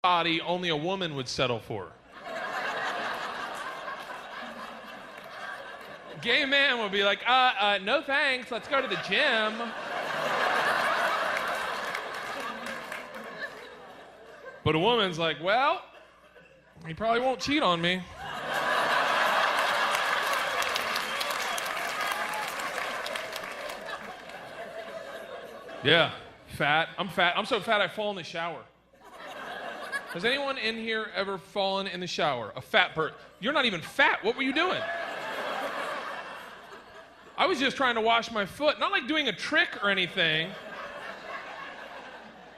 body only a woman would settle for. Gay man would be like, no thanks, let's go to the gym. But a woman's like, well, he probably won't cheat on me. Yeah, fat. I'm fat. I'm so fat I fall in the shower. Has anyone in here ever fallen in the shower? A fat person. You're not even fat. What were you doing? I was just trying to wash my foot. Not like doing a trick or anything.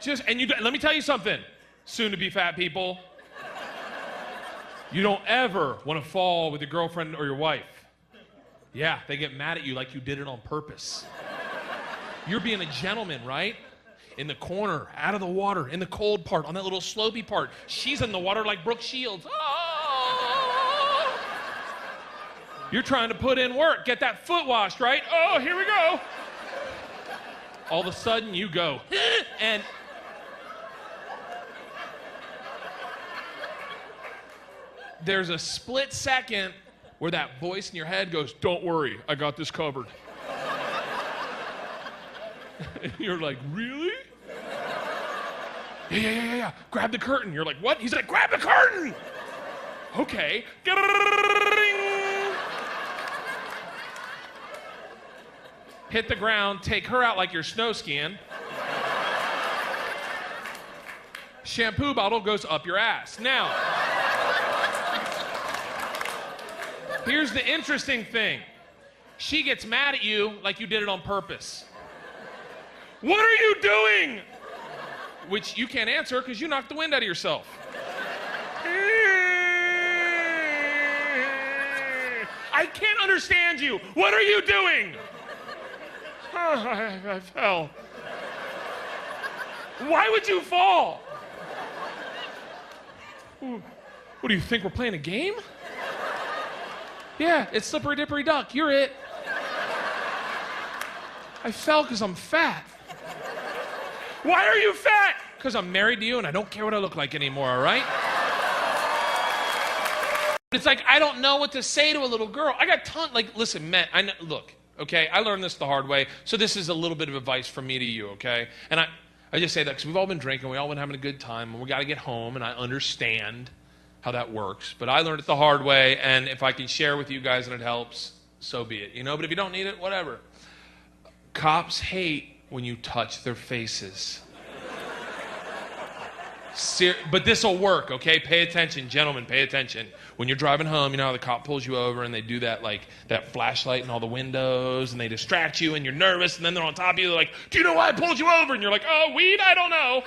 Let me tell you something, soon to be fat people. You don't ever want to fall with your girlfriend or your wife. Yeah, they get mad at you like you did it on purpose. You're being a gentleman, right? In the corner, out of the water, in the cold part, on that little slopey part. She's in the water like Brooke Shields. Oh! You're trying to put in work, get that foot washed, right? Oh, here we go. All of a sudden, you go, and there's a split second where that voice in your head goes, don't worry, I got this covered. And you're like, really? Yeah. Grab the curtain. You're like, what? He's like, grab the curtain. Okay. Hit the ground, take her out like you're snow skiing. Shampoo bottle goes up your ass. Now, here's the interesting thing. She gets mad at you like you did it on purpose. What are you doing? Which you can't answer because you knocked the wind out of yourself. I can't understand you. What are you doing? I fell. Why would you fall? What do you think, we're playing a game? Yeah, it's slippery dippery duck. You're it. I fell because I'm fat. Why are you fat? Because I'm married to you and I don't care what I look like anymore, all right? It's like, I don't know what to say to a little girl. I got listen, man, look, okay, I learned this the hard way, so this is a little bit of advice from me to you, okay? And I just say that because we've all been drinking, we all been having a good time, and we got to get home, and I understand how that works. But I learned it the hard way, and if I can share with you guys and it helps, so be it, you know? But if you don't need it, whatever. Cops hate when you touch their faces. But this will work, okay? Pay attention, gentlemen, pay attention. When you're driving home, you know how the cop pulls you over and they do that, like, that flashlight in all the windows and they distract you and you're nervous and then they're on top of you, they're like, do you know why I pulled you over? And you're like, oh, weed? I don't know.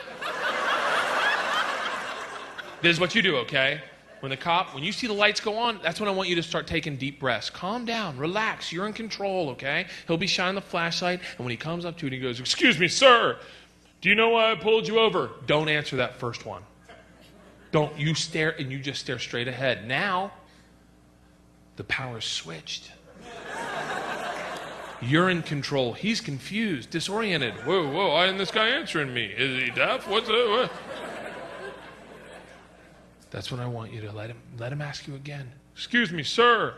This is what you do, okay? When you see the lights go on, that's when I want you to start taking deep breaths. Calm down, relax, you're in control, okay? He'll be shining the flashlight, and when he comes up to you and he goes, excuse me, sir, do you know why I pulled you over? Don't answer that first one. Don't, you stare, and you just stare straight ahead. Now, the power's switched. You're in control. He's confused, disoriented. Whoa, why isn't this guy answering me? Is he deaf? What's it? What? That's when I want you to let him ask you again. Excuse me, sir.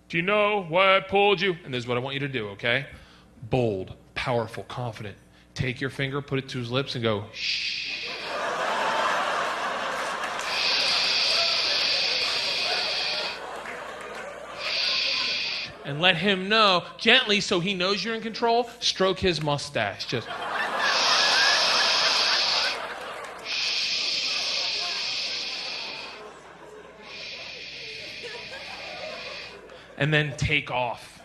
Do you know why I pulled you? And this is what I want you to do, okay? Bold, powerful, confident. Take your finger, put it to his lips, and go, shh. And let him know, gently, so he knows you're in control, stroke his mustache. Just... and then take off.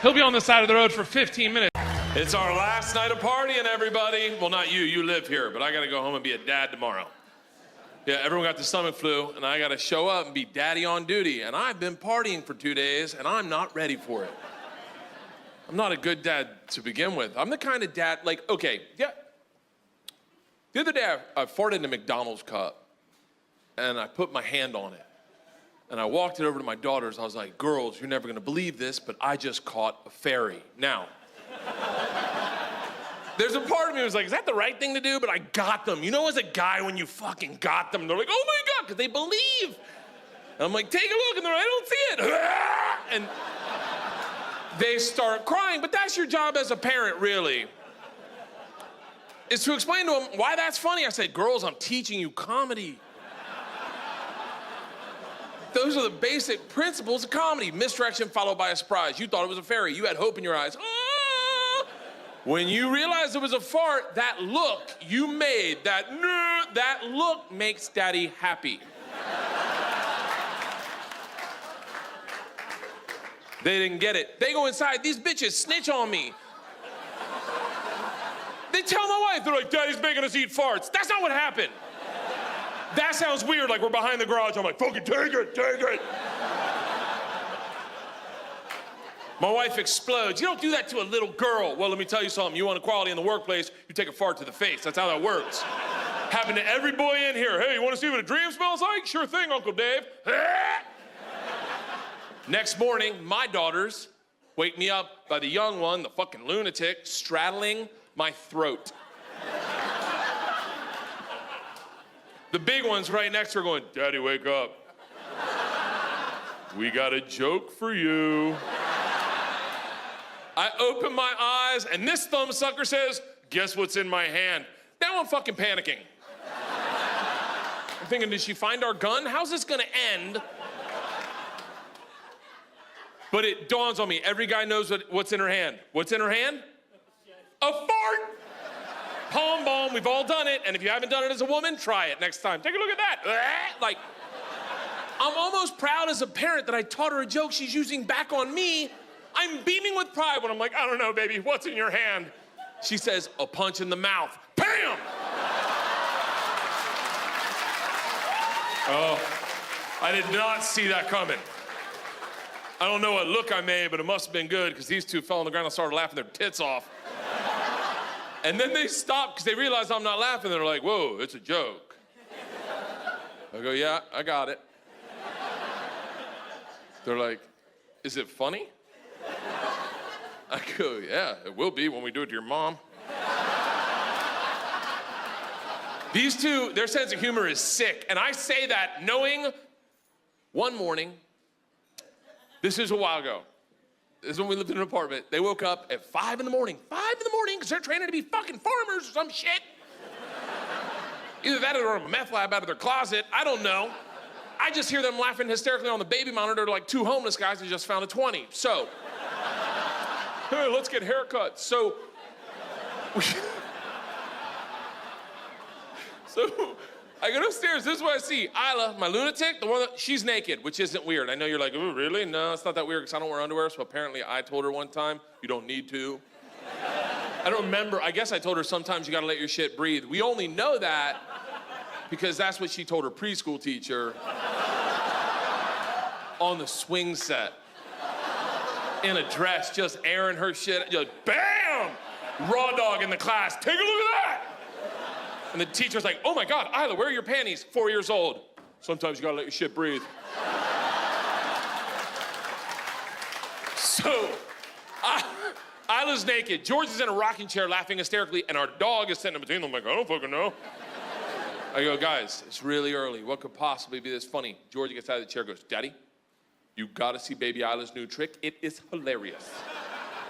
He'll be on the side of the road for 15 minutes. It's our last night of partying, everybody. Well, not you. You live here, but I got to go home and be a dad tomorrow. Yeah, everyone got the stomach flu, and I got to show up and be daddy on duty. And I've been partying for 2 days, and I'm not ready for it. I'm not a good dad to begin with. I'm the kind of dad, like, okay, yeah. The other day, I farted in a McDonald's cup, and I put my hand on it. And I walked it over to my daughters. I was like, girls, you're never going to believe this, but I just caught a fairy. Now, There's a part of me who's like, is that the right thing to do? But I got them. You know, as a guy, when you fucking got them, they're like, oh my God, because they believe. And I'm like, take a look, and they're like, I don't see it. And they start crying, but that's your job as a parent, really, is to explain to them why that's funny. I said, girls, I'm teaching you comedy. Those are the basic principles of comedy. Misdirection followed by a surprise. You thought it was a fairy. You had hope in your eyes. Ah! When you realized it was a fart, that look you made, that look makes daddy happy. They didn't get it. They go inside. These bitches snitch on me. They tell my wife, they're like, daddy's making us eat farts. That's not what happened. That sounds weird, like we're behind the garage. I'm like, fucking take it. My wife explodes. You don't do that to a little girl. Well, let me tell you something. You want equality in the workplace, you take a fart to the face. That's how that works. Happened to every boy in here. Hey, you want to see what a dream smells like? Sure thing, Uncle Dave. Next morning, my daughters wake me up by the young one, the fucking lunatic, straddling my throat. The big one's right next to her going, Daddy, wake up. We got a joke for you. I open my eyes, and this thumbsucker says, guess what's in my hand? Now I'm fucking panicking. I'm thinking, did she find our gun? How's this gonna end? But it dawns on me, every guy knows what's in her hand. What's in her hand? A fart! Palm bomb, we've all done it, and if you haven't done it as a woman, try it next time. Take a look at that. Like, I'm almost proud as a parent that I taught her a joke she's using back on me. I'm beaming with pride when I'm like, I don't know, baby, what's in your hand? She says, a punch in the mouth. Bam! Oh, I did not see that coming. I don't know what look I made, but it must have been good, because these two fell on the ground and started laughing their tits off. And then they stopped because they realized I'm not laughing. They're like, whoa, it's a joke. I go, yeah, I got it. They're like, is it funny? I go, yeah, it will be when we do it to your mom. These two, their sense of humor is sick. And I say that knowing one morning, this is a while ago. This is when we lived in an apartment. They woke up at 5 in the morning. 5 in the morning, because they're training to be fucking farmers or some shit. Either that or they're in a meth lab out of their closet. I don't know. I just hear them laughing hysterically on the baby monitor like two homeless guys who just found a 20. So, hey, let's get haircuts. So I go upstairs, this is what I see. Isla, my lunatic, the one that, she's naked, which isn't weird. I know you're like, oh, really? No, it's not that weird because I don't wear underwear, so apparently I told her one time, you don't need to. I don't remember, I guess I told her sometimes you gotta let your shit breathe. We only know that because that's what she told her preschool teacher on the swing set. In a dress, just airing her shit, just bam! Raw dog in the class, take a look at that! And the teacher's like, oh my God, Isla, where are your panties? 4 years old. Sometimes you gotta let your shit breathe. So, Isla's naked. George is in a rocking chair laughing hysterically, and our dog is sitting in between them like, I don't fucking know. I go, guys, it's really early. What could possibly be this funny? George gets out of the chair and goes, Daddy, you gotta see baby Isla's new trick. It is hilarious.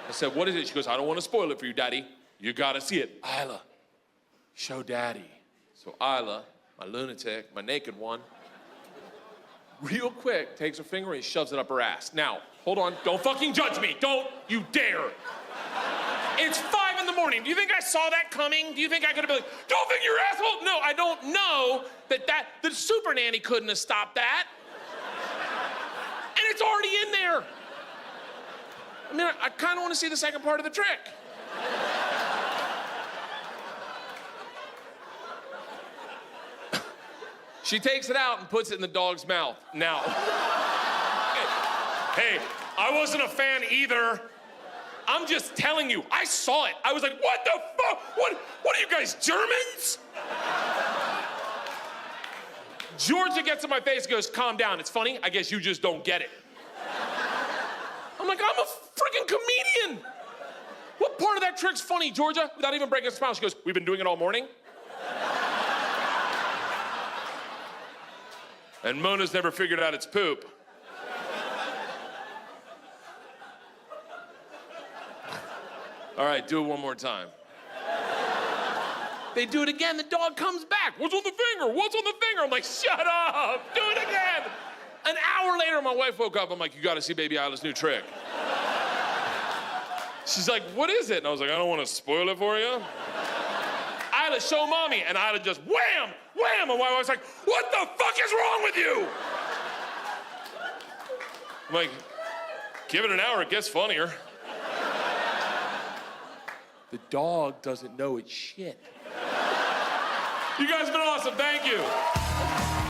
I said, what is it? She goes, I don't wanna spoil it for you, Daddy. You gotta see it. Isla. Show Daddy. So Isla, my lunatic, my naked one, real quick takes her finger and shoves it up her ass. Now, hold on, don't fucking judge me. Don't you dare. It's 5 in the morning. Do you think I saw that coming? Do you think I could have been like, don't think you're asshole? No, I don't know that the super nanny couldn't have stopped that. And it's already in there. I mean, I kind of want to see the second part of the trick. She takes it out and puts it in the dog's mouth. Now, hey, I wasn't a fan either. I'm just telling you, I saw it. I was like, what the fuck? What are you guys, Germans? Georgia gets in my face and goes, calm down, it's funny. I guess you just don't get it. I'm like, I'm a freaking comedian. What part of that trick's funny, Georgia? Without even breaking a smile, she goes, we've been doing it all morning. And Mona's never figured out it's poop. All right, do it one more time. They do it again, the dog comes back. What's on the finger? What's on the finger? I'm like, shut up, do it again. An hour later, my wife woke up. I'm like, you gotta see baby Isla's new trick. She's like, what is it? And I was like, I don't wanna spoil it for you. Isla, show mommy. And Isla just wham, wham. And my wife's like, what the fuck is wrong with you? I'm like, give it an hour, it gets funnier. The dog doesn't know it's shit. You guys have been awesome, thank you.